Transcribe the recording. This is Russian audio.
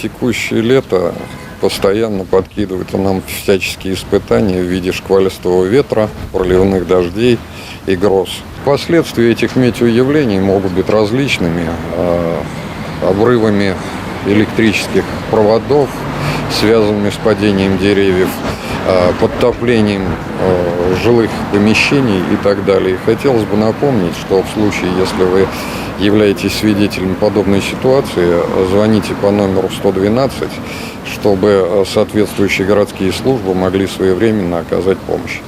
Текущее лето постоянно подкидывает нам всяческие испытания в виде шквалистого ветра, проливных дождей и гроз. Последствия этих метеоявлений могут быть различными: обрывами электрических проводов, связанными с падением деревьев, подтоплением жилых помещений и так далее. Хотелось бы напомнить, что в случае, если вы являетесь свидетелем подобной ситуации, звоните по номеру 112, чтобы соответствующие городские службы могли своевременно оказать помощь.